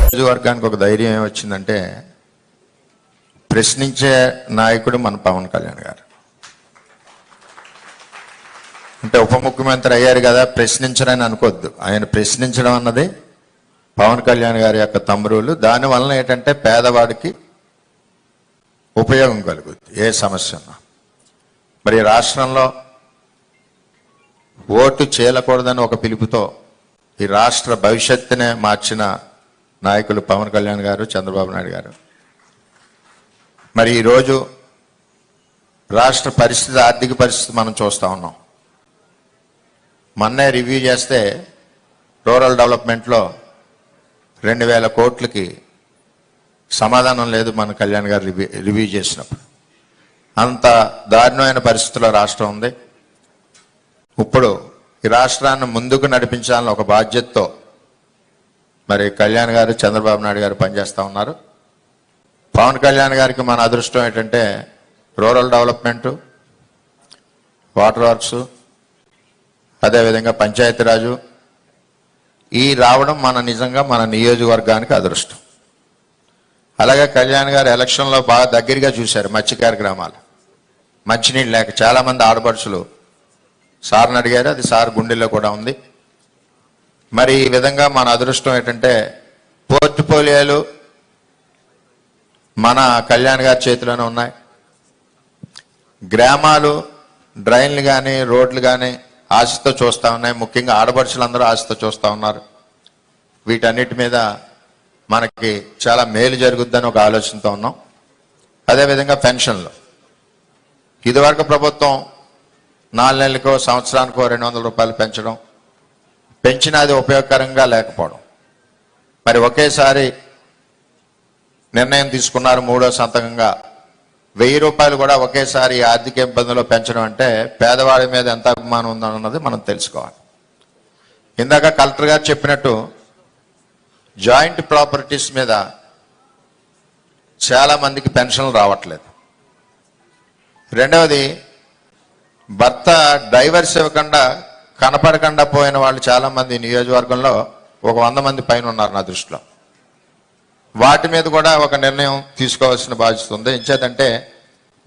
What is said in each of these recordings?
నియోజకవర్గానికి ఒక ధైర్యం ఏమొచ్చిందంటే ప్రశ్నించే నాయకుడు మన పవన్ కళ్యాణ్ గారు. అంటే ఉప ముఖ్యమంత్రి అయ్యారు కదా, ప్రశ్నించరని అనుకోవద్దు. ఆయన ప్రశ్నించడం అన్నది పవన్ కళ్యాణ్ గారి యొక్క తమ్మురులు. దానివల్ల ఏంటంటే పేదవాడికి ఉపయోగం కలుగుద్ది ఏ సమస్య ఉన్నా. మరి రాష్ట్రంలో ఓటు చేయకూడదని ఒక పిలుపుతో ఈ రాష్ట్ర భవిష్యత్తునే మార్చిన నాయకులు పవన్ కళ్యాణ్ గారు, చంద్రబాబు నాయుడు గారు. మరి ఈరోజు రాష్ట్ర పరిస్థితి, ఆర్థిక పరిస్థితి మనం చూస్తూ ఉన్నాం. మొన్నే రివ్యూ చేస్తే రూరల్ డెవలప్మెంట్లో 2000 కోట్లకి సమాధానం లేదు మన కళ్యాణ్ గారు రివ్యూ చేసినప్పుడు. అంత దారుణమైన పరిస్థితుల్లో రాష్ట్రం ఉంది. ఇప్పుడు ఈ రాష్ట్రాన్ని ముందుకు నడిపించాలని ఒక బాధ్యతతో మరి కళ్యాణ్ గారు, చంద్రబాబు నాయుడు గారు పనిచేస్తూ ఉన్నారు. పవన్ కళ్యాణ్ గారికి మన అదృష్టం ఏంటంటే రూరల్ డెవలప్మెంటు, వాటర్ వర్క్స్, అదేవిధంగా పంచాయతీరాజు ఈ రావడం నిజంగా మన నియోజకవర్గానికి అదృష్టం. అలాగే కళ్యాణ్ గారు ఎలక్షన్లో బాగా దగ్గరగా చూశారు మత్స్యకార గ్రామాలు. మంచినీళ్ళు లేక చాలామంది ఆడపడుచులు సార్ని అడిగారు, అది సార్ గుండెల్లో కూడా ఉంది. మరి ఈ విధంగా మన అదృష్టం ఏంటంటే పోర్ట్ఫోలియోలు మన కళ్యాణ్ గారి చేతిలోనే ఉన్నాయి. గ్రామాలు డ్రైన్లు కానీ రోడ్లు కానీ ఆశతో చూస్తూ ఉన్నాయి. ముఖ్యంగా ఆడపడుచులందరూ ఆశతో చూస్తూ ఉన్నారు. వీటన్నిటి మీద మనకి చాలా మేలు జరుగుద్దని ఒక ఆలోచనతో ఉన్నాం. అదేవిధంగా పెన్షన్లు ఇదివరకు ప్రభుత్వం 4 నెలలకో సంవత్సరానికో 200 రూపాయలు పెంచినా అది ఉపయోగకరంగా లేకపోవడం. మరి ఒకేసారి నిర్ణయం తీసుకున్నారు, 3వ సంతకంగా 1000 రూపాయలు కూడా ఒకేసారి ఆర్థిక ఇబ్బందుల్లో పెంచడం అంటే పేదవాడి మీద ఎంత అభిమానం ఉందన్నది మనం తెలుసుకోవాలి. ఇందాక కలెక్టర్ గారు చెప్పినట్టు జాయింట్ ప్రాపర్టీస్ మీద చాలా మందికి పెన్షన్లు రావట్లేదు. రెండవది, భర్త డైవర్స్ ఇవ్వకుండా కనపడకుండా పోయిన వాళ్ళు చాలామంది నియోజకవర్గంలో ఒక 100 మంది పైన ఉన్నారు నా దృష్టిలో. వాటి మీద కూడా ఒక నిర్ణయం తీసుకోవాల్సిన బాధ్యత ఉంది. ఎంచేతంటే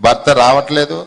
భర్త రావట్లేదు,